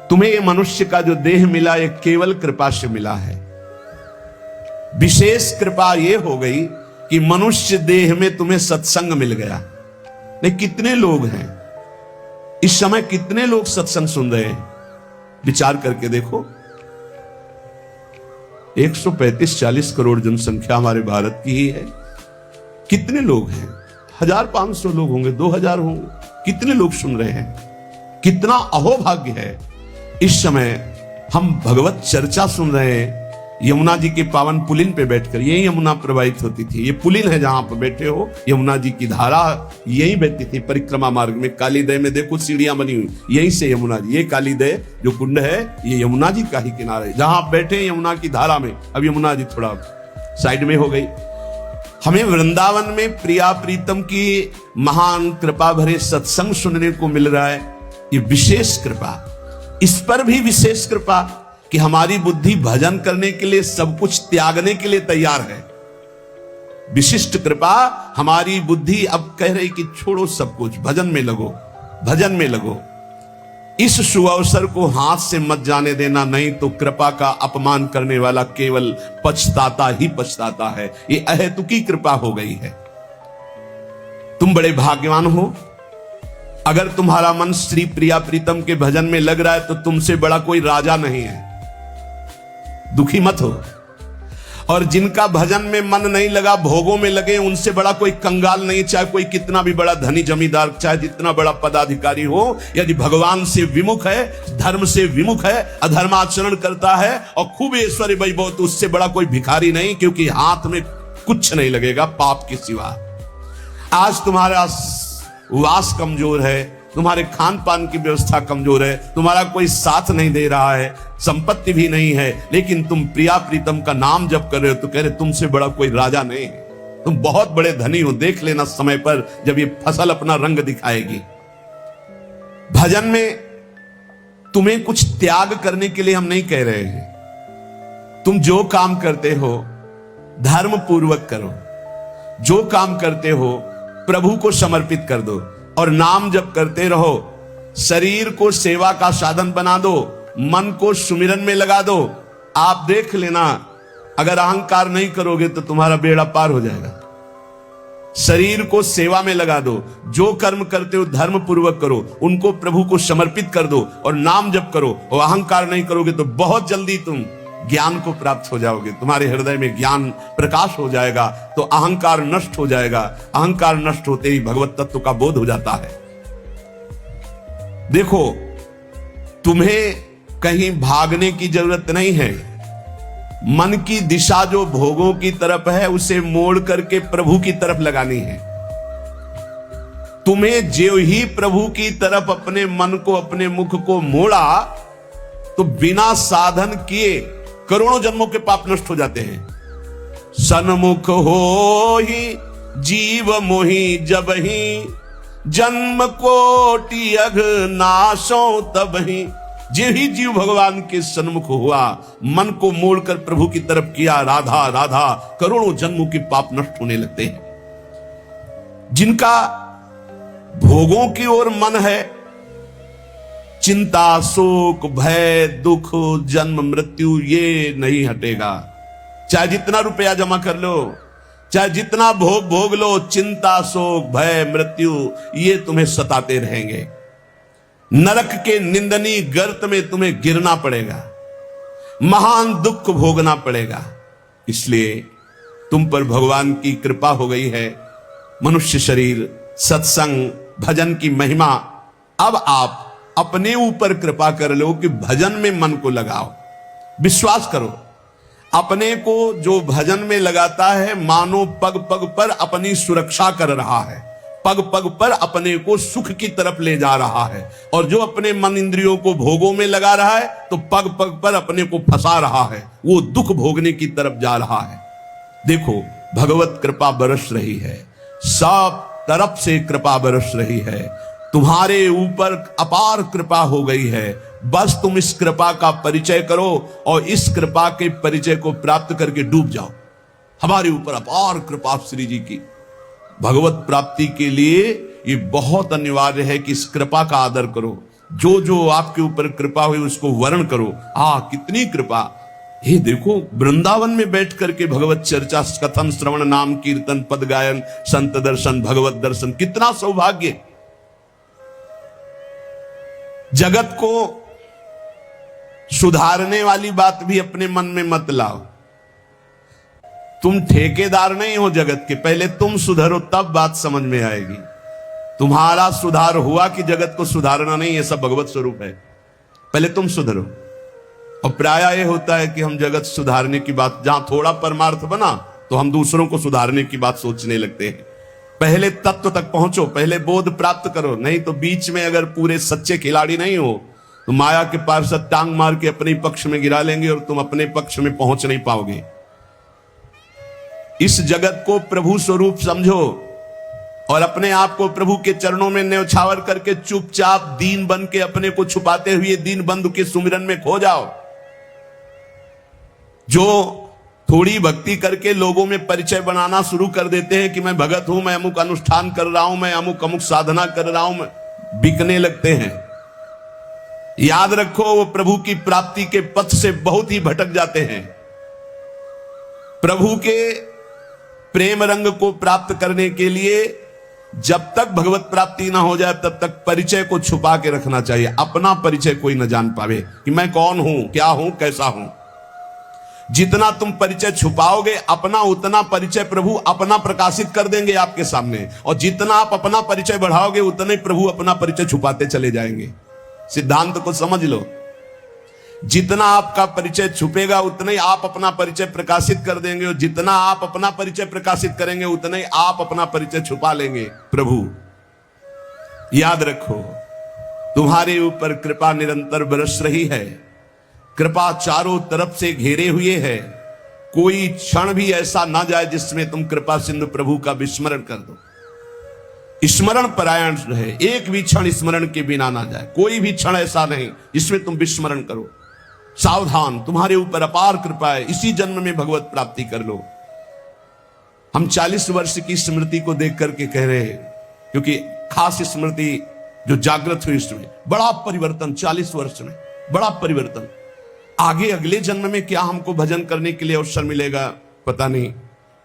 तुम्हें ये मनुष्य का जो देह मिला ये केवल कृपा से मिला है। विशेष कृपा ये हो गई कि मनुष्य देह में तुम्हें सत्संग मिल गया। नहीं, कितने लोग हैं इस समय, कितने लोग सत्संग सुन रहे हैं? विचार करके देखो। 135-40 करोड़ जनसंख्या हमारे भारत की ही है। कितने लोग हैं? 1500 लोग होंगे, 2000 होंगे। कितने लोग सुन रहे हैं? कितना अहोभाग्य है। इस समय हम भगवत चर्चा सुन रहे हैं यमुना जी के पावन पुलिन पे बैठकर। यही यमुना प्रवाहित होती थी। ये पुलिन है जहां पर बैठे हो, यमुना जी की धारा यही बहती थी परिक्रमा मार्ग में। कालीदय में देखो सीढ़ियां बनी हुई, यहीं से यमुना जी, ये कालीदय जो कुंड है ये यमुना जी का ही किनारा है। जहां आप बैठे यमुना की धारा में, अब यमुना जी थोड़ा साइड में हो गई। हमें वृंदावन में प्रिया प्रीतम की महान कृपा भरे सत्संग सुनने को मिल रहा है। ये विशेष कृपा। इस पर भी विशेष कृपा कि हमारी बुद्धि भजन करने के लिए सब कुछ त्यागने के लिए तैयार है। विशिष्ट कृपा, हमारी बुद्धि अब कह रही कि छोड़ो सब कुछ, भजन में लगो, भजन में लगो। इस सुअवसर को हाथ से मत जाने देना, नहीं तो कृपा का अपमान करने वाला केवल पछताता ही पछताता है। ये अहेतुकी कृपा हो गई है। तुम बड़े भाग्यवान हो। अगर तुम्हारा मन श्री प्रिया प्रीतम के भजन में लग रहा है तो तुमसे बड़ा कोई राजा नहीं है। दुखी मत हो। और जिनका भजन में मन नहीं लगा, भोगों में लगे, उनसे बड़ा कोई कंगाल नहीं। चाहे कोई कितना भी बड़ा धनी जमींदार, चाहे जितना बड़ा पदाधिकारी हो, यदि भगवान से विमुख है, धर्म से विमुख है, अधर्माचरण करता है और खूब ऐश्वर्य वैभव, तो उससे बड़ा कोई भिखारी नहीं, क्योंकि हाथ में कुछ नहीं लगेगा पाप के सिवा। आज तुम्हारा वास कमजोर है, तुम्हारे खान पान की व्यवस्था कमजोर है, तुम्हारा कोई साथ नहीं दे रहा है, संपत्ति भी नहीं है, लेकिन तुम प्रिया प्रीतम का नाम जप कर रहे हो तो कह रहे तुमसे बड़ा कोई राजा नहीं है। तुम बहुत बड़े धनी हो। देख लेना समय पर जब ये फसल अपना रंग दिखाएगी। भजन में तुम्हें कुछ त्याग करने के लिए हम नहीं कह रहे हैं। तुम जो काम करते हो धर्म पूर्वक करो। जो काम करते हो प्रभु को समर्पित कर दो और नाम जप करते रहो। शरीर को सेवा का साधन बना दो, मन को सुमिरन में लगा दो। आप देख लेना, अगर अहंकार नहीं करोगे तो तुम्हारा बेड़ा पार हो जाएगा। शरीर को सेवा में लगा दो। जो कर्म करते हो धर्म पूर्वक करो, उनको प्रभु को समर्पित कर दो और नाम जप करो। और अहंकार नहीं करोगे तो बहुत जल्दी तुम ज्ञान को प्राप्त हो जाओगे। तुम्हारे हृदय में ज्ञान प्रकाश हो जाएगा तो अहंकार नष्ट हो जाएगा। अहंकार नष्ट होते ही भगवत तत्व का बोध हो जाता है। देखो, तुम्हें कहीं भागने की जरूरत नहीं है। मन की दिशा जो भोगों की तरफ है उसे मोड़ करके प्रभु की तरफ लगानी है। तुम्हें जो ही प्रभु की तरफ अपने मन को, अपने मुख को मोड़ा तो बिना साधन किए करोड़ों जन्मों के पाप नष्ट हो जाते हैं। सन्मुख हो ही जीव मोहि जब ही, जन्म कोटि अघ नाशो तब ही। जे ही जीव भगवान के सन्मुख हुआ, मन को मोड़कर प्रभु की तरफ किया, राधा राधा, करोड़ों जन्मों के पाप नष्ट होने लगते हैं। जिनका भोगों की ओर मन है, चिंता, शोक, भय, दुख, जन्म, मृत्यु ये नहीं हटेगा। चाहे जितना रुपया जमा कर लो, चाहे जितना भोग भोग लो, चिंता, शोक, भय, मृत्यु ये तुम्हें सताते रहेंगे। नरक के निंदनीय गर्त में तुम्हें गिरना पड़ेगा, महान दुख भोगना पड़ेगा। इसलिए तुम पर भगवान की कृपा हो गई है। मनुष्य शरीर, सत्संग, भजन की महिमा। अब आप अपने ऊपर कृपा कर लो कि भजन में मन को लगाओ। विश्वास करो, अपने को जो भजन में लगाता है मानो पग पग पर अपनी सुरक्षा कर रहा है, पग पग पर अपने को सुख की तरफ ले जा रहा है। और जो अपने मन इंद्रियों को भोगों में लगा रहा है तो पग पग पर अपने को फंसा रहा है, वो दुख भोगने की तरफ जा रहा है। देखो, भगवत कृपा बरस रही है, सब तरफ से कृपा बरस रही है। तुम्हारे ऊपर अपार कृपा हो गई है। बस तुम इस कृपा का परिचय करो और इस कृपा के परिचय को प्राप्त करके डूब जाओ। हमारे ऊपर अपार कृपा श्री जी की। भगवत प्राप्ति के लिए ये बहुत अनिवार्य है कि इस कृपा का आदर करो। जो जो आपके ऊपर कृपा हुई उसको वर्ण करो। कितनी कृपा। ये देखो, वृंदावन में बैठ करके भगवत चर्चा, कथन, श्रवण, नाम कीर्तन, पद गायन, संत दर्शन, भगवत दर्शन, कितना सौभाग्य। जगत को सुधारने वाली बात भी अपने मन में मत लाओ। तुम ठेकेदार नहीं हो जगत के, पहले तुम सुधरो तब बात समझ में आएगी। तुम्हारा सुधार हुआ कि जगत को सुधारना नहीं, ये सब भगवत स्वरूप है। पहले तुम सुधरो। और प्रायः यह होता है कि हम जगत सुधारने की बात, जहां थोड़ा परमार्थ बना तो हम दूसरों को सुधारने की बात सोचने लगते हैं। पहले तत्व तक पहुंचो, पहले बोध प्राप्त करो, नहीं तो बीच में अगर पूरे सच्चे खिलाड़ी नहीं हो तो माया के पार्षद टांग मार के अपने पक्ष में गिरा लेंगे और तुम अपने पक्ष में पहुंच नहीं पाओगे। इस जगत को प्रभु स्वरूप समझो और अपने आप को प्रभु के चरणों में न्यौछावर करके चुपचाप दीन बन के अपने को छुपाते हुए दीन बंधु के सुमिरन में खो जाओ। जो थोड़ी भक्ति करके लोगों में परिचय बनाना शुरू कर देते हैं कि मैं भगत हूं, मैं अमुक अनुष्ठान कर रहा हूं, मैं अमुक अमुक साधना कर रहा हूं, बिकने लगते हैं। याद रखो, वो प्रभु की प्राप्ति के पथ से बहुत ही भटक जाते हैं। प्रभु के प्रेम रंग को प्राप्त करने के लिए जब तक भगवत प्राप्ति ना हो जाए तब तक परिचय को छुपा के रखना चाहिए। अपना परिचय कोई न जान पावे कि मैं कौन हूं, क्या हूं, कैसा हूं। जितना तुम परिचय छुपाओगे अपना, उतना परिचय प्रभु अपना प्रकाशित कर देंगे आपके सामने। और जितना आप अपना परिचय बढ़ाओगे उतने प्रभु अपना परिचय छुपाते चले जाएंगे। सिद्धांत को समझ लो। जितना आपका परिचय छुपेगा उतना ही आप अपना परिचय प्रकाशित कर देंगे, और जितना आप अपना परिचय प्रकाशित करेंगे उतना ही आप अपना परिचय छुपा लेंगे। प्रभु याद रखो, तुम्हारे ऊपर कृपा निरंतर बरस रही है। कृपा चारों तरफ से घेरे हुए है। कोई क्षण भी ऐसा ना जाए जिसमें तुम कृपा सिंधु प्रभु का विस्मरण कर दो। स्मरण परायण रहे, एक भी क्षण स्मरण के बिना ना जाए। कोई भी क्षण ऐसा नहीं जिसमें तुम विस्मरण करो। सावधान, तुम्हारे ऊपर अपार कृपा है, इसी जन्म में भगवत प्राप्ति कर लो। हम 40 वर्ष की स्मृति को देख करके कह रहे हैं, क्योंकि खास स्मृति जो जागृत हुई इसमें बड़ा परिवर्तन, 40 वर्ष में बड़ा परिवर्तन। आगे अगले जन्म में क्या हमको भजन करने के लिए अवसर मिलेगा पता नहीं,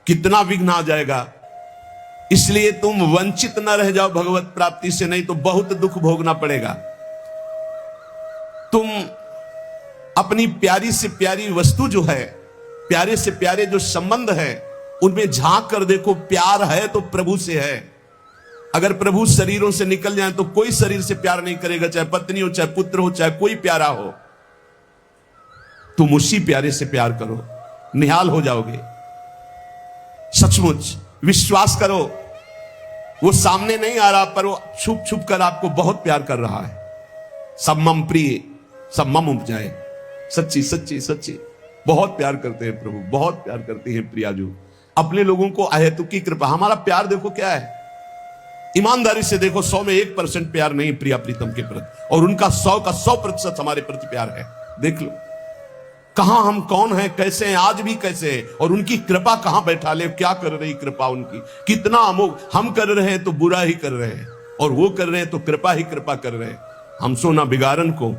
कितना विघ्न आ जाएगा। इसलिए तुम वंचित न रह जाओ भगवत प्राप्ति से, नहीं तो बहुत दुख भोगना पड़ेगा। तुम अपनी प्यारी से प्यारी वस्तु जो है, प्यारे से प्यारे जो संबंध है, उनमें झांक कर देखो। प्यार है तो प्रभु से है। अगर प्रभु शरीरों से निकल जाए तो कोई शरीर से प्यार नहीं करेगा, चाहे पत्नी हो, चाहे पुत्र हो, चाहे कोई प्यारा हो। तुम उसी प्यारे से प्यार करो, निहाल हो जाओगे। सचमुच विश्वास करो, वो सामने नहीं आ रहा पर वो छुप छुप कर आपको बहुत प्यार कर रहा है। सब मम प्रिय, सब मम उपजाए। सच्ची सच्ची सच्ची बहुत प्यार करते हैं प्रभु, बहुत प्यार करते हैं प्रियाजू अपने लोगों को। अहेतुक की कृपा। हमारा प्यार देखो क्या है, ईमानदारी से देखो, 100 में 1% प्यार नहीं प्रिया प्रीतम के प्रति, और उनका 100 का 100% हमारे प्रति प्यार है। देख लो कहां हम कौन हैं, कैसे हैं, आज भी कैसे हैं, और उनकी कृपा कहां बैठा ले, क्या कर रही कृपा उनकी, कितना अमोघ। हम कर रहे हैं तो बुरा ही कर रहे हैं, और वो कर रहे हैं तो कृपा ही कृपा कर रहे हैं। हम सो ना बिगाड़न को,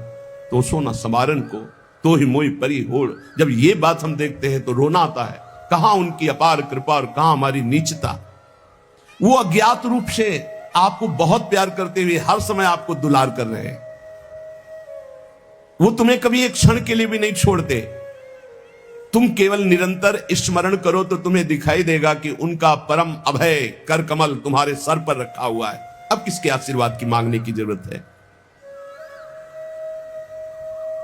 तो सो ना समारन को, तो ही मोई परी होड़। जब ये बात हम देखते हैं तो रोना आता है। कहां उनकी अपार कृपा और कहां हमारी नीचता। वो अज्ञात रूप से आपको बहुत प्यार करते हुए हर समय आपको दुलार कर रहे हैं। वो तुम्हें कभी एक क्षण के लिए भी नहीं छोड़ते। तुम केवल निरंतर स्मरण करो तो तुम्हें दिखाई देगा कि उनका परम अभय कर कमल तुम्हारे सर पर रखा हुआ है। अब किसके आशीर्वाद की मांगने की जरूरत है।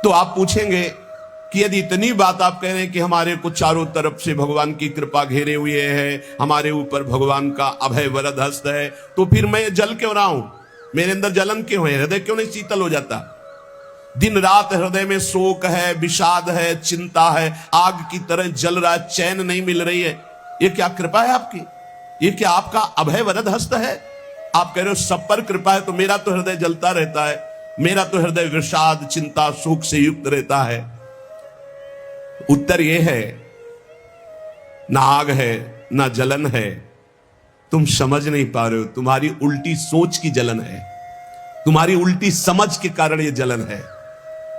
तो आप पूछेंगे कि यदि इतनी बात आप कह रहे हैं कि हमारे को चारों तरफ से भगवान की कृपा घेरे हुए है, हमारे ऊपर भगवान का अभय वरद हस्त है, तो फिर मैं जल क्यों रहा हूं, मेरे अंदर जलन क्यों है, हृदय क्यों नहीं शीतल हो जाता। दिन रात हृदय में शोक है, विषाद है, चिंता है, आग की तरह जल रहा है, चैन नहीं मिल रही है। ये क्या कृपा है आपकी, ये क्या आपका अभय वरद हस्त है। आप कह रहे हो सब पर कृपा है, तो मेरा तो हृदय जलता रहता है, मेरा तो हृदय विषाद चिंता शोक से युक्त रहता है। उत्तर यह है, ना आग है ना जलन है, तुम समझ नहीं पा रहे हो, तुम्हारी उल्टी सोच की जलन है। तुम्हारी उल्टी समझ के कारण यह जलन है।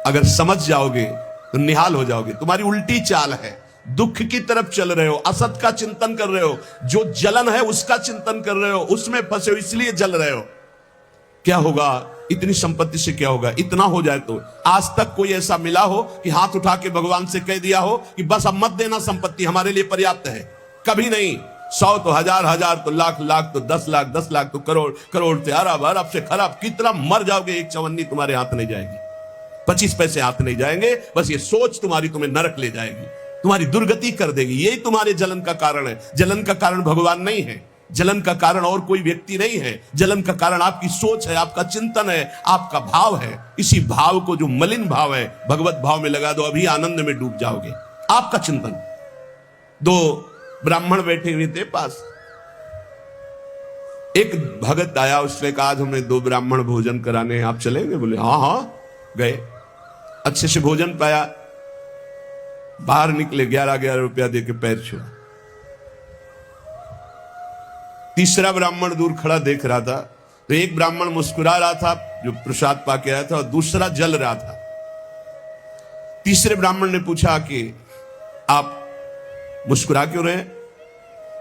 अगर समझ जाओगे तो निहाल हो जाओगे। तुम्हारी उल्टी चाल है, दुख की तरफ चल रहे हो, असत का चिंतन कर रहे हो, जो जलन है उसका चिंतन कर रहे हो, उसमें फंसे हो, इसलिए जल रहे हो। क्या होगा? इतनी संपत्ति से क्या होगा? इतना हो जाए तो आज तक कोई ऐसा मिला हो कि हाथ उठा के भगवान से कह दिया हो कि बस अब मत देना, संपत्ति हमारे लिए पर्याप्त है? कभी नहीं। 100 तो हजार, हजार तो लाख, लाख तो 10 लाख, 10 लाख तो करोड़, करोड़ से अरब, अरब से खरब, कितना मर जाओगे, एक चवन्नी तुम्हारे हाथ नहीं जाएगी, 25 पैसे हाथ नहीं जाएंगे। बस ये सोच तुम्हारी तुम्हें नरक ले जाएगी, तुम्हारी दुर्गति कर देगी। यही तुम्हारे जलन का कारण है। जलन का कारण भगवान नहीं है, जलन का कारण और कोई व्यक्ति नहीं है। जलन का कारण आपकी सोच है, आपका चिंतन है, आपका भाव है। इसी भाव को, जो मलिन भाव है, भगवत भाव में लगा दो, अभी आनंद में डूब जाओगे। आपका चिंतन। 2 ब्राह्मण बैठे हुए थे पास, एक भगत आया, उसने कहा आज हमें 2 ब्राह्मण भोजन कराने हैं, आप चलेंगे? बोले हाँ हाँ। गए, अच्छे से भोजन पाया, बाहर निकले, 11-11 रुपया देके पैर छुआ। तीसरा ब्राह्मण दूर खड़ा देख रहा था, तो एक ब्राह्मण मुस्कुरा रहा था जो प्रसाद पाके आया था, और दूसरा जल रहा था। तीसरे ब्राह्मण ने पूछा कि आप मुस्कुरा क्यों रहे?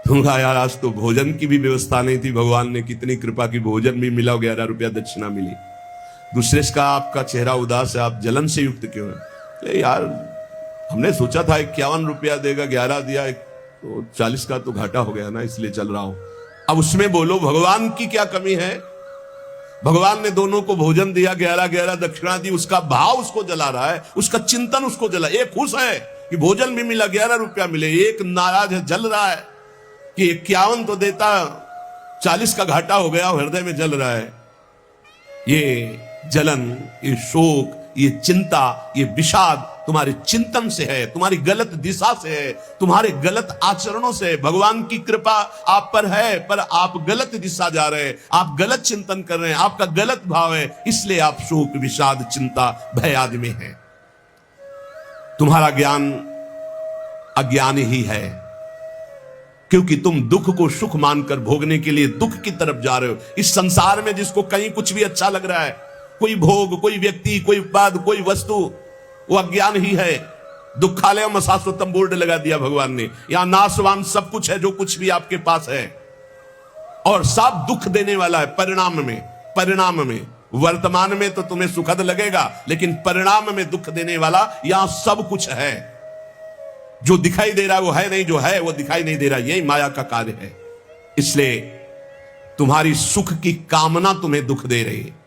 तुम कहा यार आज तो भोजन की भी व्यवस्था नहीं थी, भगवान ने कितनी कृपा की, भोजन भी मिला, 11 रुपया दक्षिणा मिली। दूसरे से कहा आपका चेहरा उदास है, आप जलन से युक्त क्यों है? यार हमने सोचा था 51 रुपया देगा, 11 दिया, तो 40 का तो घाटा हो गया ना, इसलिए चल रहा हूं। अब उसमें बोलो भगवान की क्या कमी है? भगवान ने दोनों को भोजन दिया, 11-11 दक्षिणा दी, उसका भाव उसको जला रहा है, उसका चिंतन उसको जला। एक खुश है कि भोजन भी मिला, 11 रुपया मिले, एक नाराज है, जल रहा है कि 51 तो देता, 40 का घाटा हो गया, हृदय में जल रहा है। ये जलन, ये शोक, ये चिंता, ये विषाद तुम्हारे चिंतन से है, तुम्हारी गलत दिशा से है, तुम्हारे गलत आचरणों से। भगवान की कृपा आप पर है, पर आप गलत दिशा जा रहे हैं, आप गलत चिंतन कर रहे हैं, आपका गलत भाव है, इसलिए आप शोक, विषाद, चिंता, भय आदि में हैं। तुम्हारा ज्ञान अज्ञान ही है, क्योंकि तुम दुख को सुख मानकर भोगने के लिए दुख की तरफ जा रहे हो। इस संसार में जिसको कहीं कुछ भी अच्छा लग रहा है, कोई भोग, कोई व्यक्ति, कोई पद, कोई वस्तु, वो अज्ञान ही है। दुखालय में शाश्वतम बोर्ड लगा दिया भगवान ने, यहां नाशवान सब कुछ है जो कुछ भी आपके पास है, और सब दुख देने वाला है परिणाम में। वर्तमान में तो तुम्हें सुखद लगेगा, लेकिन परिणाम में दुख देने वाला यहां सब कुछ है। जो दिखाई दे रहा है वो है नहीं, जो है वो दिखाई नहीं दे रहा, यही माया का कार्य है। इसलिए तुम्हारी सुख की कामना तुम्हें दुख दे रही है।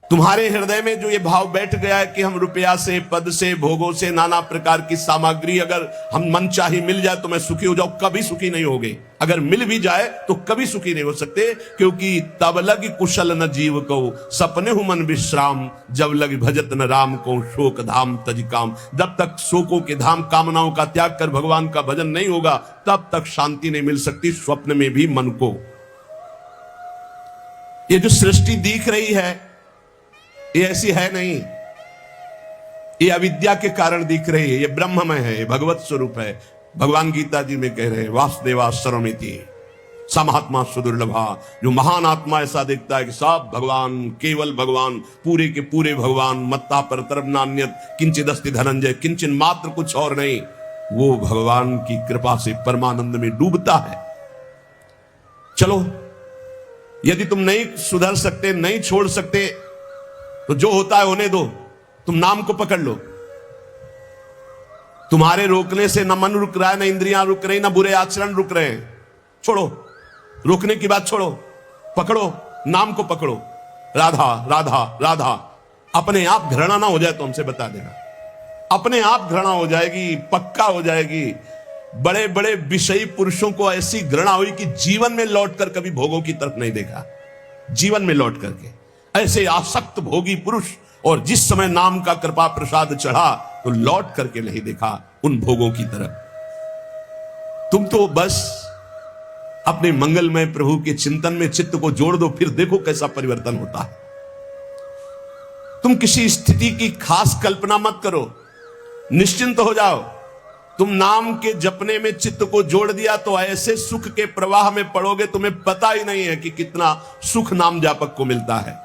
तुम्हारे हृदय में जो ये भाव बैठ गया है कि हम रुपया से, पद से, भोगों से, नाना प्रकार की सामग्री अगर हम मन चाही मिल जाए तो मैं सुखी हो जाऊं, कभी सुखी नहीं होगे। अगर मिल भी जाए तो कभी सुखी नहीं हो सकते, क्योंकि तब लग कुशल न जीव को, सपने हु मन विश्राम, जब लग भजत न राम को, शोक धाम तज काम। जब तक शोकों के धाम, कामनाओं का त्याग कर भगवान का भजन नहीं होगा, तब तक शांति नहीं मिल सकती स्वप्न में भी मन को। ये जो सृष्टि दिख रही है ये ऐसी है नहीं, ये अविद्या के कारण दिख रही है, ये ब्रह्ममय है, ये भगवत स्वरूप है। भगवान गीता जी में कह रहे हैं वासुदेवा सर्वमिति समहात्मा सुदुर्लभा। जो महान आत्मा ऐसा देखता है कि सब भगवान, केवल भगवान, पूरे के पूरे भगवान, मत्ता पर तरफ नान्यत किंचिदस्ति धनंजय, किंचन मात्र कुछ और नहीं, वो भगवान की कृपा से परमानंद में डूबता है। चलो, यदि तुम नहीं सुधर सकते, नहीं छोड़ सकते, तो जो होता है होने दो, तुम नाम को पकड़ लो। तुम्हारे रोकने से न मन रुक रहा है, न इंद्रियां रुक रही, न बुरे आचरण रुक रहे हैं। छोड़ो, रोकने की बात छोड़ो, पकड़ो, नाम को पकड़ो। राधा राधा राधा। अपने आप घृणा ना हो जाए तो हमसे बता देना, अपने आप घृणा हो जाएगी, पक्का हो जाएगी। बड़े बड़े विषयी पुरुषों को ऐसी घृणा हुई कि जीवन में लौटकर कभी भोगों की तरफ नहीं देखा, जीवन में लौट करके ऐसे आसक्त भोगी पुरुष, और जिस समय नाम का कृपा प्रसाद चढ़ा तो लौट करके नहीं देखा उन भोगों की तरफ। तुम तो बस अपने मंगलमय प्रभु के चिंतन में चित्त को जोड़ दो, फिर देखो कैसा परिवर्तन होता है। तुम किसी स्थिति की खास कल्पना मत करो, निश्चिंत हो जाओ। तुम नाम के जपने में चित्त को जोड़ दिया तो ऐसे सुख के प्रवाह में पड़ोगे, तुम्हें पता ही नहीं है कि कितना सुख नाम जापक को मिलता है।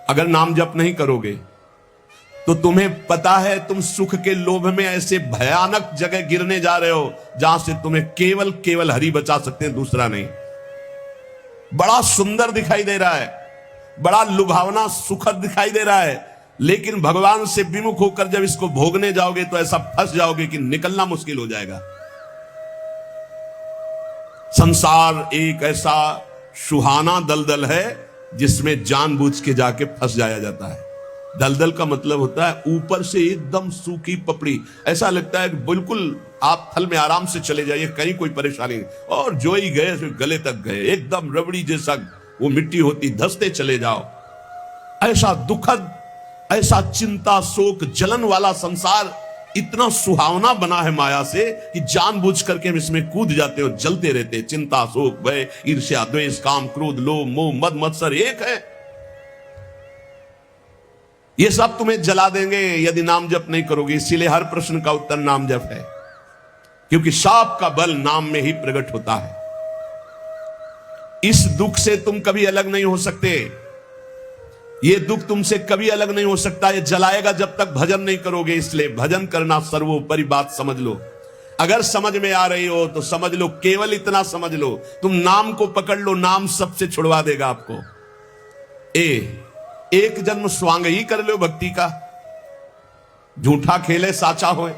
अगर नाम जप नहीं करोगे तो तुम्हें पता है तुम सुख के लोभ में ऐसे भयानक जगह गिरने जा रहे हो जहां से तुम्हें केवल केवल हरि बचा सकते हैं, दूसरा नहीं। बड़ा सुंदर दिखाई दे रहा है, बड़ा लुभावना सुखद दिखाई दे रहा है, लेकिन भगवान से विमुख होकर जब इसको भोगने जाओगे तो ऐसा फंस जाओगे कि निकलना मुश्किल हो जाएगा। संसार एक ऐसा सुहाना दलदल है जिसमें जानबूझ के जाके फंस जाया जाता है। दलदल का मतलब होता है ऊपर से एकदम सूखी पपड़ी, ऐसा लगता है कि बिल्कुल आप थल में आराम से चले जाइए, कहीं कोई परेशानी नहीं, और जो ही गए फिर गले तक गए, एकदम रबड़ी जैसा वो मिट्टी होती, धंसते चले जाओ। ऐसा दुखद, ऐसा चिंता शोक जलन वाला संसार इतना सुहावना बना है माया से कि जानबूझ करके हम इसमें कूद जाते और जलते रहते। चिंता शोक भय ईर्ष्या द्वेष काम क्रोध लोभ मोह मद मत्सर एक है, ये सब तुम्हें जला देंगे यदि नाम जप नहीं करोगे। इसीलिए हर प्रश्न का उत्तर नाम जप है, क्योंकि शाप का बल नाम में ही प्रकट होता है। इस दुख से तुम कभी अलग नहीं हो सकते, ये दुख तुमसे कभी अलग नहीं हो सकता, ये जलाएगा जब तक भजन नहीं करोगे। इसलिए भजन करना सर्वोपरि बात समझ लो। अगर समझ में आ रही हो तो समझ लो, केवल इतना समझ लो, तुम नाम को पकड़ लो, नाम सबसे छुड़वा देगा आपको। एक जन्म स्वांग ही कर लो भक्ति का, झूठा खेले साचा होए,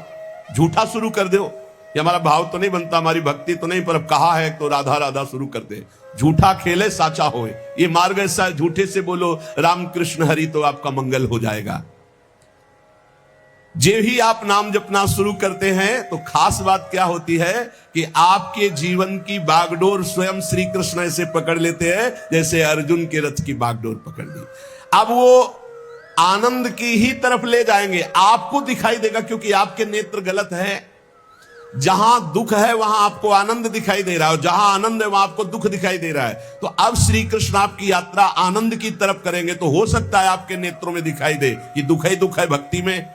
झूठा शुरू कर दो। ये हमारा भाव तो नहीं बनता, हमारी भक्ति तो नहीं, पर अब कहा है तो राधा राधा शुरू कर दे। झूठा खेले साचा होए, ये मार्ग ऐसा है, झूठे से बोलो राम कृष्ण हरि तो आपका मंगल हो जाएगा। जे ही आप नाम जपना शुरू करते हैं तो खास बात क्या होती है कि आपके जीवन की बागडोर स्वयं श्री कृष्ण ऐसे पकड़ लेते हैं जैसे अर्जुन के रथ की बागडोर पकड़ ली। अब वो आनंद की ही तरफ ले जाएंगे, आपको दिखाई देगा, क्योंकि आपके नेत्र गलत है। जहां दुख है वहां आपको आनंद दिखाई दे रहा है, और जहां आनंद है वहां आपको दुख दिखाई दे रहा है। तो अब श्री कृष्ण आपकी यात्रा आनंद की तरफ करेंगे, तो हो सकता है आपके नेत्रों में दिखाई दे कि दुख है भक्ति में,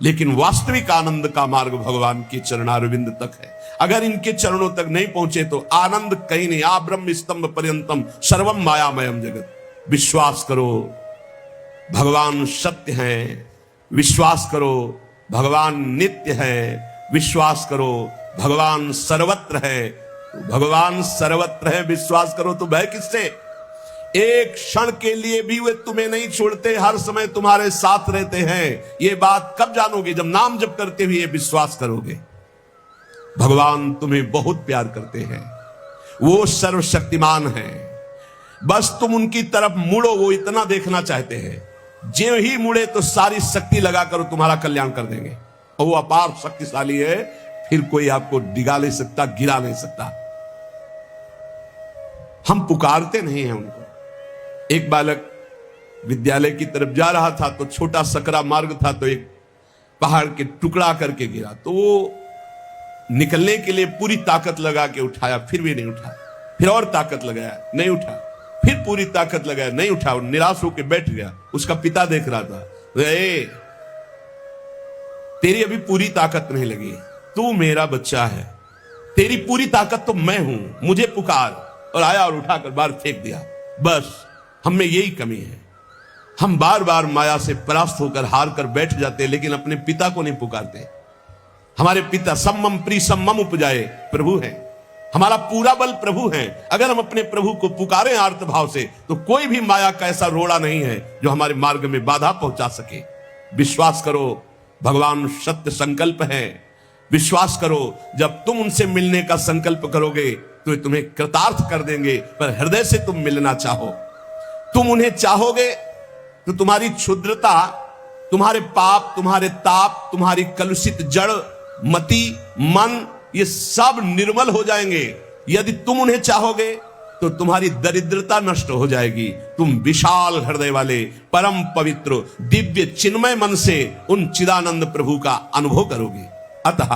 लेकिन वास्तविक आनंद का मार्ग भगवान के चरणारविंद तक है। अगर इनके चरणों तक नहीं पहुंचे तो आनंद कहीं नहीं। आ ब्रह्म स्तंभ पर्यंतम सर्वम मायामयम जगत। विश्वास करो भगवान सत्य हैं, विश्वास करो भगवान नित्य है, विश्वास करो भगवान सर्वत्र है। भगवान सर्वत्र है, विश्वास करो तो भय किससे? एक क्षण के लिए भी वे तुम्हें नहीं छोड़ते, हर समय तुम्हारे साथ रहते हैं। ये बात कब जानोगे? जब नाम जप करते हुए विश्वास करोगे। भगवान तुम्हें बहुत प्यार करते हैं, वो सर्वशक्तिमान हैं। बस तुम उनकी तरफ मुड़ो, वो इतना देखना चाहते हैं। जो ही मुड़े तो सारी शक्ति लगाकर तुम्हारा कल्याण कर देंगे, और वो अपार शक्तिशाली है, फिर कोई आपको डिगा नहीं सकता, गिरा नहीं सकता। हम पुकारते नहीं हैं उनको। एक बालक विद्यालय की तरफ जा रहा था तो छोटा सकरा मार्ग था, तो एक पहाड़ के टुकड़ा करके गिरा, तो वो निकलने के लिए पूरी ताकत लगा के उठाया, फिर भी नहीं उठा, फिर और ताकत लगाया, नहीं उठा, फिर पूरी ताकत लगाया, नहीं उठा, और निराश होकर बैठ गया। उसका पिता देख रहा था, तेरी अभी पूरी ताकत नहीं लगी, तू मेरा बच्चा है, तेरी पूरी ताकत तो मैं हूं, मुझे पुकार। और आया और उठाकर बाहर फेंक दिया। बस हम में यही कमी है, हम बार बार माया से परास्त होकर हार कर बैठ जाते हैं, लेकिन अपने पिता को नहीं पुकारते। हमारे पिता सम्मम प्री सम्मम उपजाए प्रभु हैं, हमारा पूरा बल प्रभु हैं। अगर हम अपने प्रभु को पुकारें आर्त भाव से तो कोई भी माया का ऐसा रोड़ा नहीं है जो हमारे मार्ग में बाधा पहुंचा सके। विश्वास करो भगवान सत्य संकल्प है। विश्वास करो जब तुम उनसे मिलने का संकल्प करोगे तो वे तुम्हें कृतार्थ कर देंगे, पर हृदय से तुम मिलना चाहो। तुम उन्हें चाहोगे तो तुम्हारी क्षुद्रता, तुम्हारे पाप, तुम्हारे ताप, तुम्हारी कलुषित जड़ मति मन, ये सब निर्मल हो जाएंगे। यदि तुम उन्हें चाहोगे तो तुम्हारी दरिद्रता नष्ट हो जाएगी। तुम विशाल हृदय वाले परम पवित्र दिव्य चिन्मय मन से उन चिदानंद प्रभु का अनुभव करोगे। अतः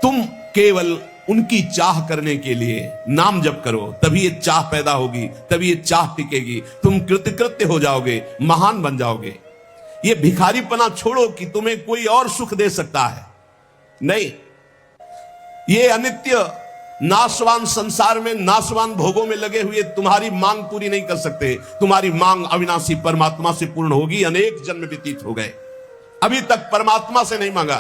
तुम केवल उनकी चाह करने के लिए नाम जप करो, तभी ये चाह पैदा होगी, तभी ये चाह टिकेगी। तुम कृतकृत्य हो जाओगे, महान बन जाओगे। ये भिखारीपना छोड़ो कि तुम्हें कोई और सुख दे सकता है, नहीं। ये अनित्य नाशवान संसार में, नाशवान भोगों में लगे हुए तुम्हारी मांग पूरी नहीं कर सकते। तुम्हारी मांग अविनाशी परमात्मा से पूर्ण होगी। अनेक जन्म व्यतीत हो गए, अभी तक परमात्मा से नहीं मांगा।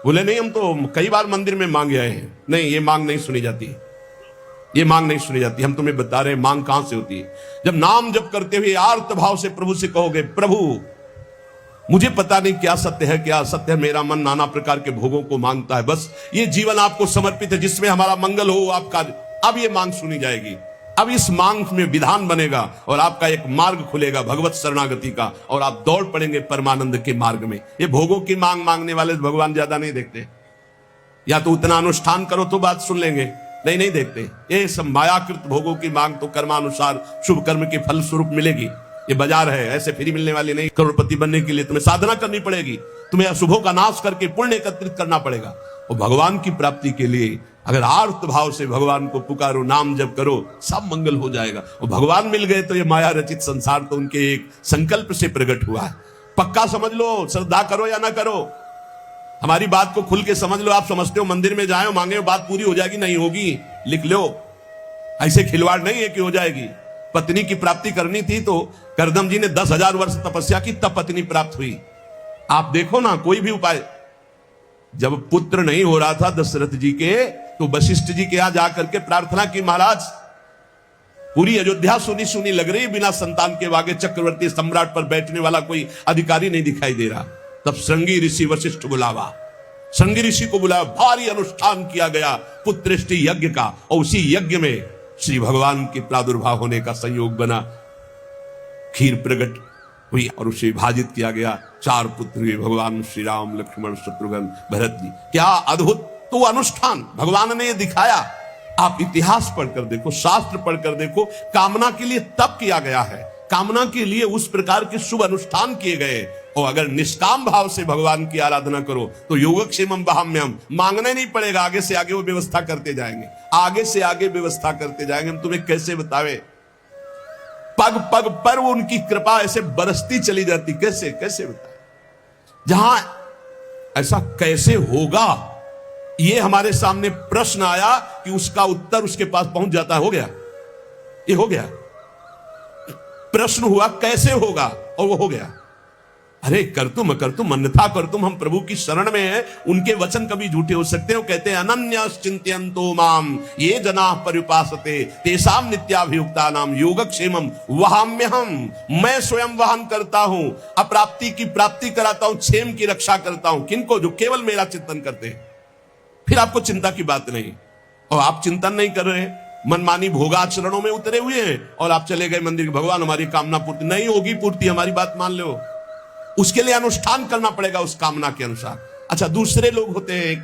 बोले नहीं, हम तो कई बार मंदिर में मांगे आए हैं। नहीं, ये मांग नहीं सुनी जाती, ये मांग नहीं सुनी जाती। हम तुम्हें बता रहे हैं मांग कहां से होती है। जब नाम जप करते हुए आर्त भाव से प्रभु से कहोगे, प्रभु मुझे पता नहीं क्या सत्य है, क्या असत्य है, मेरा मन नाना प्रकार के भोगों को मांगता है, बस ये जीवन आपको समर्पित है, जिसमें हमारा मंगल हो आपका। अब ये मांग सुनी जाएगी। अब इस मांग में विधान बनेगा और आपका एक मार्ग खुलेगा भगवत शरणागति का, और आप दौड़ पड़ेंगे परमानंद के मार्ग में। ये भोगों की मांग मांगने वाले भगवान ज्यादा नहीं देखते। या तो उतना अनुष्ठान करो तो बात सुन लेंगे, नहीं नहीं देखते। ये सब मायाकृत भोगों की मांग तो कर्मानुसार शुभ कर्म के फल स्वरूप मिलेगी। ये बाजार है, ऐसे फ्री मिलने वाली नहीं। करोड़पति बनने के लिए तुम्हें साधना करनी पड़ेगी, तुम्हें अशुभों का नाश करके पुण्य एकत्रित करना पड़ेगा। और भगवान की प्राप्ति के लिए अगर आर्त भाव से भगवान को पुकारो, नाम जप करो, सब मंगल हो जाएगा। और भगवान मिल गए तो ये माया रचित संसार तो उनके एक संकल्प से प्रकट हुआ है। पक्का समझ लो, श्रद्धा करो या ना करो, हमारी बात को खुल के समझ लो। आप समझते हो मंदिर में जाए मांगे बात पूरी हो जाएगी, नहीं होगी। लिख लो, ऐसे खिलवाड़ नहीं है कि हो जाएगी। पत्नी की प्राप्ति करनी थी तो करदम जी ने 10,000 वर्ष तपस्या की, तब पत्नी प्राप्त हुई। आप देखो ना, कोई भी उपाय। जब पुत्र नहीं हो रहा था दशरथ जी के, तो वशिष्ठ जी के यहां जाकर के प्रार्थना की, महाराज पूरी अयोध्या सुनी सुनी लग रही, बिना संतान के आगे चक्रवर्ती सम्राट पर बैठने वाला कोई अधिकारी नहीं दिखाई दे रहा। तब श्रृंगी ऋषि वशिष्ठ बुलावा, श्रृंगी ऋषि को बुलाया, भारी अनुष्ठान किया गया पुत्रेष्टि यज्ञ का, और उसी यज्ञ में श्री भगवान के प्रादुर्भाव होने का संयोग बना। खीर प्रकट हुई और उसे विभाजित किया गया। 4 पुत्र हुए, भगवान श्री राम, लक्ष्मण, शत्रुघ्न, भरत जी। क्या अद्भुत तो अनुष्ठान भगवान ने दिखाया। आप इतिहास पढ़कर देखो, शास्त्र पढ़कर देखो, कामना के लिए तप किया गया है, कामना के लिए उस प्रकार के शुभ अनुष्ठान किए गए। और अगर निष्काम भाव से भगवान की आराधना करो तो योगक्षेमम वहाम्यहम्, मांगना नहीं पड़ेगा, आगे से आगे वो व्यवस्था करते जाएंगे, आगे से आगे व्यवस्था करते जाएंगे। हम तुम्हें कैसे बतावे, पग पग पर उनकी कृपा ऐसे बरसती चली जाती। कैसे कैसे बताए, जहां ऐसा कैसे होगा, ये हमारे सामने प्रश्न आया कि उसका उत्तर उसके पास पहुंच जाता। हो गया, ये हो गया। प्रश्न हुआ कैसे होगा, और वो हो गया। अरे कर तुम अन्यथा कर तुम, हम प्रभु की शरण में हैं, उनके वचन कभी झूठे हो सकते हो। कहते हैं अनन्यश्चिन्तयन्तो माम ये जनाः पर्युपासते तेषां नित्याभियुक्तानां योगक्षेमं वहाम्यहम्, मैं स्वयं वहन करता हूं, अप्राप्ति की प्राप्ति कराता हूं, क्षेम की रक्षा करता हूं। किनको? जो केवल मेरा चिंतन करते हैं। फिर आपको चिंता की बात नहीं, और आप चिंतन नहीं कर रहे, मनमानी भोगाचरणों में उतरे हुए हैं, और आप चले गए मंदिर, भगवान हमारी कामना पूर्ति नहीं होगी, पूर्ति हमारी बात मान लो, उसके लिए अनुष्ठान करना पड़ेगा उस कामना के अनुसार। अच्छा, दूसरे लोग होते हैं,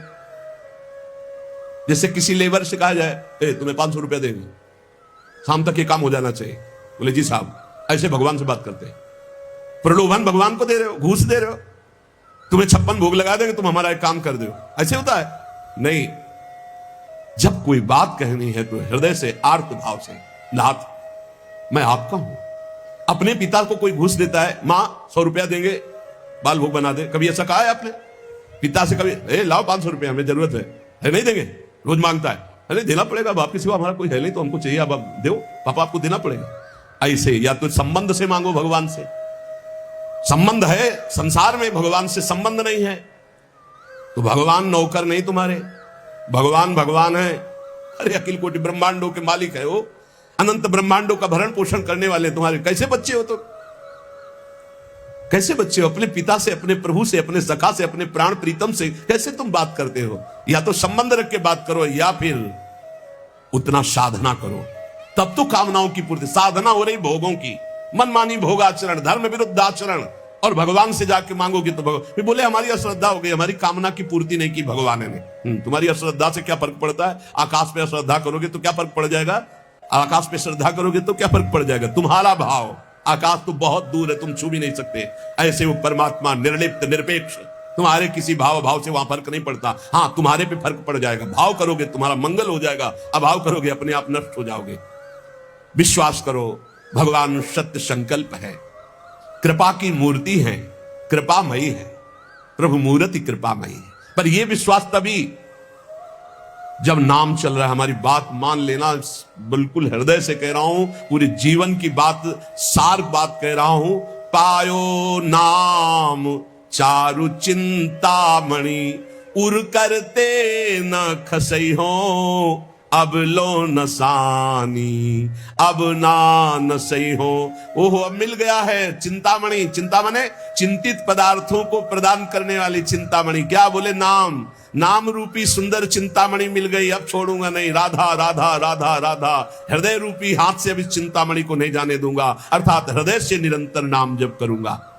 जैसे किसी लेबर से कहा जाए तुम्हें 500 रुपया देंगे, शाम तक ये काम हो जाना चाहिए। बोले जी साहब, ऐसे भगवान से बात करते हैं। प्रलोभन भगवान को दे रहे हो, घूस दे रहे हो, तुम्हें 56 भोग लगा देंगे, तुम हमारा एक काम कर दो, ऐसे होता है? नहीं, जब कोई बात कहनी है तो हृदय से, आर्त भाव से, नाथ मैं आपका हूं। अपने पिता को कोई घूस देता है, मां 100 रुपया देंगे बाल भोग बना दे, कभी ऐसा कहा है आपने पिता से? कभी लाओ 500 रुपया, हमें जरूरत है नहीं देंगे, रोज मांगता है, अरे देना पड़ेगा, बाप के सिवा हमारा कोई है नहीं, तो हमको चाहिए, अब आप दो, पापा आपको देना पड़ेगा। ऐसे या तो संबंध से मांगो, भगवान से संबंध है, संसार में भगवान से संबंध नहीं है तो भगवान नौकर नहीं तुम्हारे, भगवान भगवान है। अरे अखिल कोटि ब्रह्मांडों के मालिक है वो, अनंत ब्रह्मांडों का भरण पोषण करने वाले तुम्हारे कैसे बच्चे हो? तो कैसे बच्चे हो? अपने पिता से, अपने प्रभु से, अपने सखा से, अपने प्राण प्रीतम से कैसे तुम बात करते हो? या तो संबंध रख के बात करो, या फिर उतना साधना करो, तब तो कामनाओं की पूर्ति। साधना हो रही भोगों की, मनमानी भोगाचरण, धर्म विरुद्ध आचरण, और भगवान से जाके मांगोगे तो भगवान बोले हमारी अश्रद्धा हो गई, हमारी कामना की पूर्ति नहीं की भगवान ने। तुम्हारी अश्रद्धा से क्या फर्क पड़ता है? आकाश पे अश्रद्धा करोगे तो क्या फर्क पड़ जाएगा? आकाश पे श्रद्धा करोगे तो क्या फर्क पड़ जाएगा? तुम्हारा भाव, आकाश तो बहुत दूर है, तुम छू भी नहीं सकते। ऐसे वो परमात्मा निर्लिप्त, निरपेक्ष, तुम्हारे किसी भाव से वहां फर्क नहीं पड़ता। हाँ, तुम्हारे पे फर्क पड़ जाएगा। भाव करोगे तुम्हारा मंगल हो जाएगा, अभाव करोगे अपने आप नष्ट हो जाओगे। विश्वास करो, भगवान सत्य संकल्प है, कृपा की मूर्ति है, कृपामयी है, प्रभु मूर्ति कृपामयी है। पर यह विश्वास तभी जब नाम चल रहा है, हमारी बात मान लेना, बिल्कुल हृदय से कह रहा हूं, पूरे जीवन की बात, सार बात कह रहा हूं। पायो नाम चारु चिंतामणि, उर करते न खसई हो, अब लो नसानी, अब ना नसई हो। ओहो, अब मिल गया है चिंतामणि। चिंता माने चिंतित पदार्थों को प्रदान करने वाली चिंतामणि। क्या बोले? नाम। नाम रूपी सुंदर चिंतामणि मिल गई, अब छोड़ूंगा नहीं। राधा राधा राधा राधा, हृदय रूपी हाथ से अब इस चिंतामणि को नहीं जाने दूंगा, अर्थात हृदय से निरंतर नाम जप करूंगा।